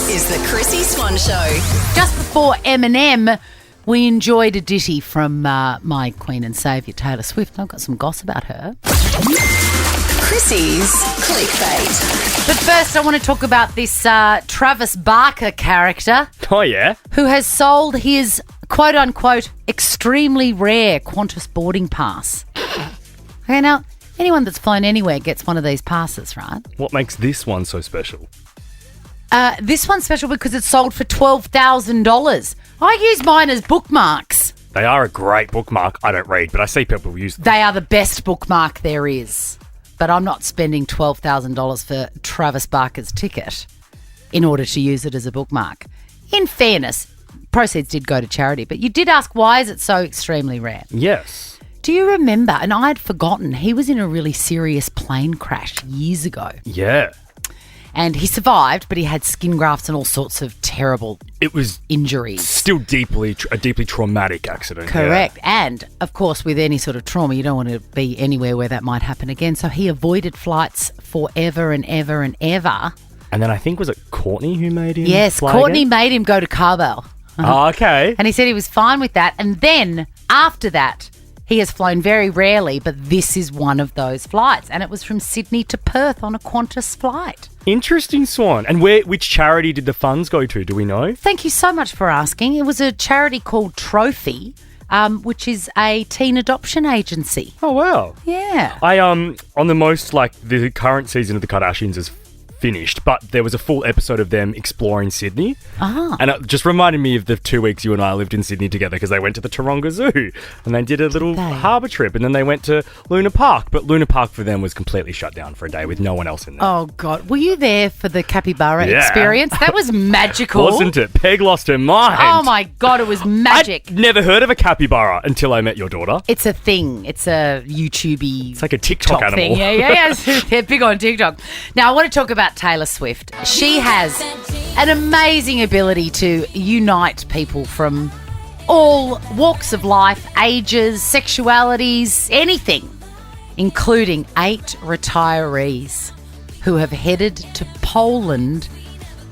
is the Chrissy Swan Show. Just before Eminem, we enjoyed a ditty from my Queen and Saviour, Taylor Swift. I've got some gossip about her. Chrissy's Clickbait. But first, I want to talk about this Travis Barker character Oh, yeah? who has sold his quote-unquote extremely rare Qantas boarding pass. Okay, now, anyone that's flown anywhere gets one of these passes, right? What makes this one so special? This one's special because it's sold for $12,000. I use mine as bookmarks. They are a great bookmark. I don't read, but I see people use them. They are the best bookmark there is. But I'm not spending $12,000 for Travis Barker's ticket in order to use it as a bookmark. In fairness, proceeds did go to charity, but you did ask, why is it so extremely rare? Yes. Do you remember, and I had forgotten, he was in a really serious plane crash years ago. Yeah. And he survived, but he had skin grafts and all sorts of terrible It was injuries. still a deeply traumatic accident. Correct. And, of course, with any sort of trauma, you don't want to be anywhere where that might happen again. So he avoided flights forever and ever and ever. And then I think, was it Courtney who made him Yes, fly Courtney again? made him go to Carbell. Oh, okay. And he said he was fine with that. And then, after that, he has flown very rarely, but this is one of those flights. And it was from Sydney to Perth on a Qantas flight. Interesting, Swan. And which charity did the funds go to? Do we know? Thank you so much for asking. It was a charity called Trophy, which is a teen adoption agency. Oh, wow. Yeah. I on the most, the current season of the Kardashians is finished, but there was a full episode of them exploring Sydney. And it just reminded me of the 2 weeks you and I lived in Sydney together, because they went to the Taronga Zoo and they did a little harbour trip, and then they went to Luna Park, but Luna Park for them was completely shut down for a day with no one else in there. Oh, God. Were you there for the capybara experience? That was magical. Wasn't it? Peg lost her mind. Oh, my God. It was magic. I'd never heard of a capybara until I met your daughter. It's a thing. It's a YouTube-y. It's like a TikTok animal. Thing. Yeah. They're big on TikTok. Now, I want to talk about Taylor Swift. She has an amazing ability to unite people from all walks of life, ages, sexualities, anything, including 8 retirees who have headed to Poland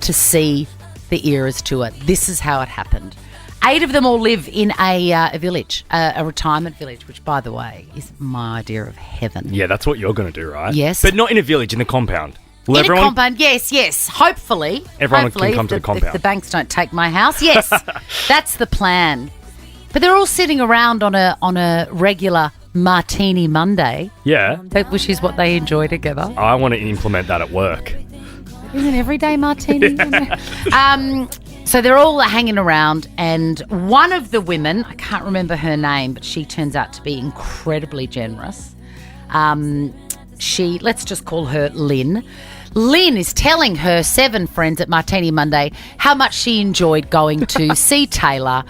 to see the Eras tour. This is how it happened. 8 of them all live in a village, a retirement village, which, by the way, is my idea of heaven. Yeah, that's what you're going to do, right? Yes. But not in a village, in a compound. Will In a compound, yes. Hopefully. Everyone can come to the compound. If the banks don't take my house, yes. That's the plan. But they're all sitting around on a regular Martini Monday. Yeah. Which is what they enjoy together. I want to implement that at work. Isn't it everyday Martini? So they're all hanging around, and one of the women, I can't remember her name, but she turns out to be incredibly generous. Let's just call her Lynn. Lynn is telling her 7 friends at Martini Monday how much she enjoyed going to see Taylor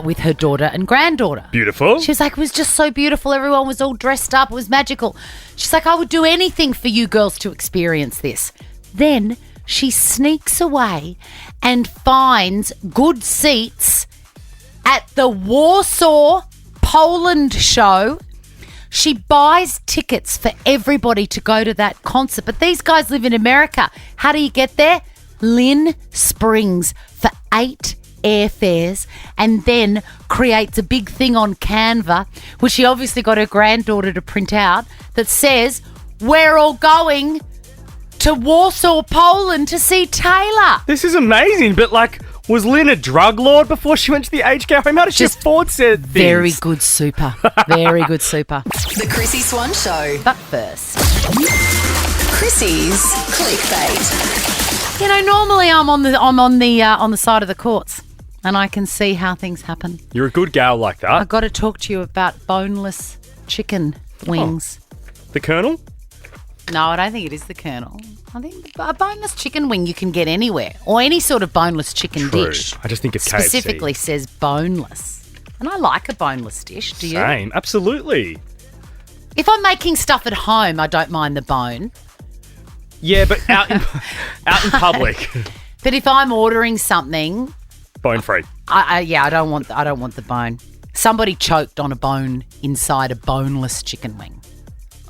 with her daughter and granddaughter. Beautiful. She was like, it was just so beautiful. Everyone was all dressed up. It was magical. She's like, I would do anything for you girls to experience this. Then she sneaks away and finds good seats at the Warsaw, Poland show. She buys tickets for everybody to go to that concert. But these guys live in America. How do you get there? Lynn Springs for 8 airfares, and then creates a big thing on Canva, which she obviously got her granddaughter to print out, that says, we're all going to Warsaw, Poland to see Taylor. This is amazing, but was Lynn a drug lord before she went to the aged care home? How does she afford said things? Very good super. Very good super. The Chrissy Swan Show. But first, Chrissy's Clickbait. you know, normally I'm on the side of the courts, and I can see how things happen. You're a good gal like that. I've got to talk to you about boneless chicken wings. The Colonel? No, I don't think it is the Colonel. I think a boneless chicken wing you can get anywhere, or any sort of boneless chicken True. dish. I just think it's specifically says boneless. And I like a boneless dish. Do you? Same, absolutely. If I'm making stuff at home, I don't mind the bone. Yeah, but out in public, But if I'm ordering something, bone free. I don't want the bone. Somebody choked on a bone inside a boneless chicken wing.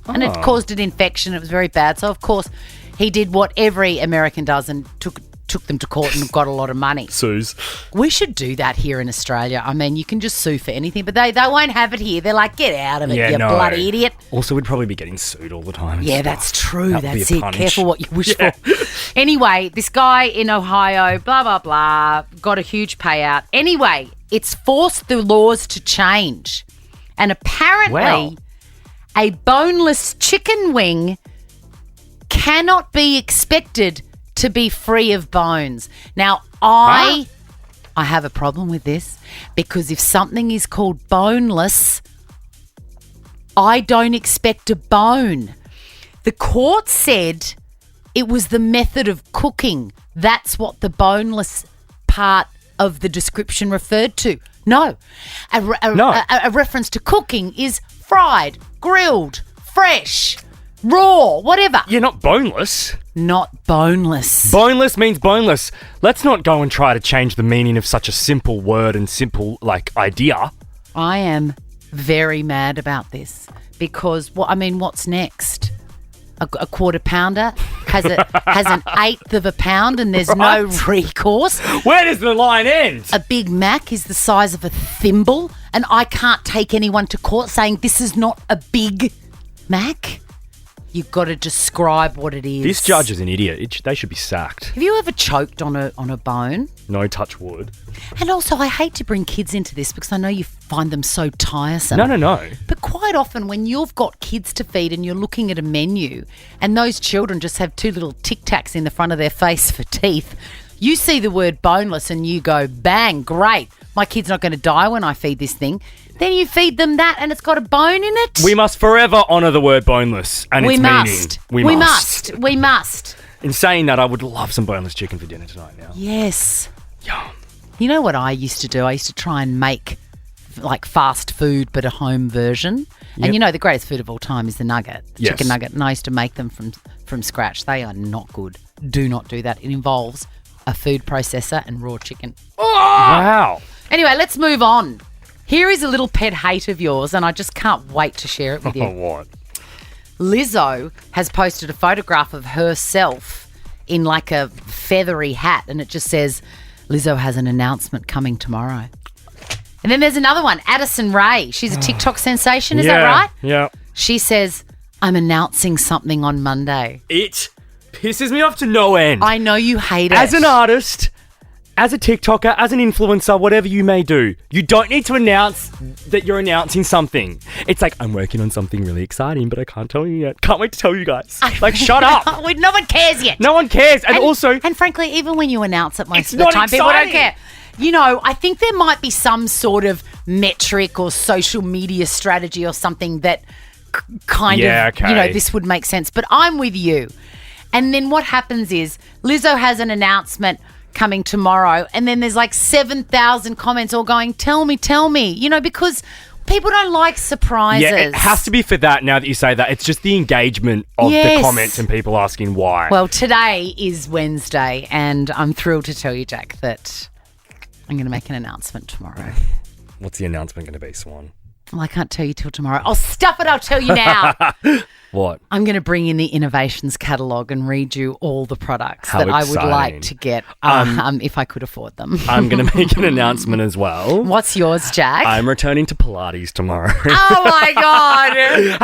And it caused an infection. It was very bad. So, of course, he did what every American does and took took them to court and got a lot of money. Suze. We should do that here in Australia. I mean, you can just sue for anything, but they won't have it here. They're like, get out of it, you bloody idiot. Also, we'd probably be getting sued all the time. Yeah, that's true. That would be That's a it. punish. Careful what you wish for. Anyway, this guy in Ohio, blah, blah, blah, got a huge payout. Anyway, it's forced the laws to change. And apparently, a boneless chicken wing cannot be expected to be free of bones. Now, I have a problem with this because if something is called boneless, I don't expect a bone. The court said it was the method of cooking. That's what the boneless part of the description referred to. No. A reference to cooking is fried, grilled, fresh, raw, whatever. You're not boneless. Not boneless. Boneless means boneless. Let's not go and try to change the meaning of such a simple word and simple, idea. I am very mad about this because, what's next? A quarter pounder has an eighth of a pound and there's no recourse. Where does the line end? A Big Mac is the size of a thimble and I can't take anyone to court saying this is not a Big Mac. You've got to describe what it is. This judge is an idiot. They should be sacked. Have you ever choked on a bone? No, touch wood. And also, I hate to bring kids into this because I know you find them so tiresome. No. But quite often when you've got kids to feed and you're looking at a menu and those children just have two little Tic Tacs in the front of their face for teeth, you see the word boneless and you go, bang, great. My kid's not going to die when I feed this thing. Then you feed them that and it's got a bone in it. We must forever honour the word boneless and its meaning. We must. In saying that, I would love some boneless chicken for dinner tonight now. Yes. Yum. You know what I used to do? I used to try and make fast food but a home version. Yep. And you know the greatest food of all time is the nugget, Yes. chicken nugget. And I used to make them from scratch. They are not good. Do not do that. It involves a food processor and raw chicken. Wow. Anyway, let's move on. Here is a little pet hate of yours, and I just can't wait to share it with you. What? Lizzo has posted a photograph of herself in a feathery hat, and it just says, Lizzo has an announcement coming tomorrow. And then there's another one, Addison Rae. She's a TikTok sensation, is that right? Yeah. She says, I'm announcing something on Monday. It pisses me off to no end. I know you hate it. As an artist, as a TikToker, as an influencer, whatever you may do, you don't need to announce that you're announcing something. It's like, I'm working on something really exciting, but I can't tell you yet. Can't wait to tell you guys. Shut up. No one cares yet. No one cares. And frankly, even when you announce it most it's of the not time, people don't exciting. care. You know, I think there might be some sort of metric or social media strategy or something that this would make sense. But I'm with you. And then what happens is Lizzo has an announcement coming tomorrow, and then there's 7,000 comments all going, tell me, because people don't like surprises. Yeah, it has to be for that now that you say that. It's just the engagement of the comments and people asking why. Well, today is Wednesday, and I'm thrilled to tell you, Jack, that I'm going to make an announcement tomorrow. What's the announcement going to be, Swan? Well, I can't tell you till tomorrow. Oh, stuff it, I'll tell you now. What? I'm going to bring in the innovations catalogue and read you all the products How that I exciting. would like to get if I could afford them. I'm going to make an announcement as well. What's yours, Jack? I'm returning to Pilates tomorrow. Oh, my God.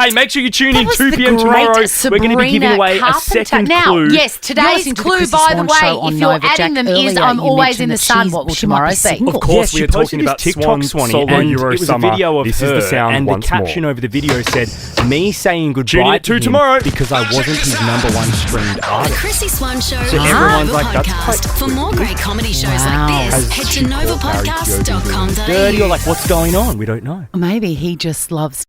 Hey, make sure you tune in That was 2 the p.m. tomorrow. great We're going to be giving Sabrina away a Carpenter. second Now, clue. yes, today's listened to the clue, Chrissy by the Swan way, show on if you're Nova, Jack. adding them, is Earlier, I'm you always in mentioned the that sun. she might be single. Of course, we are talking about TikTok Swan Swanee, solo and Euro it was summer. a video of This her, is the sound and once the caption more. over the video said, "Me saying Tune goodbye in to him tomorrow. because I wasn't his number one streamed The artist." Chrissy Swan Show So is everyone's a like, that's podcast. quite For more great comedy shows Wow. like this, Has head she to caught Barry Keoghan doing novapodcast.com.au. dirty, or what's going on? We don't know. Maybe he just loves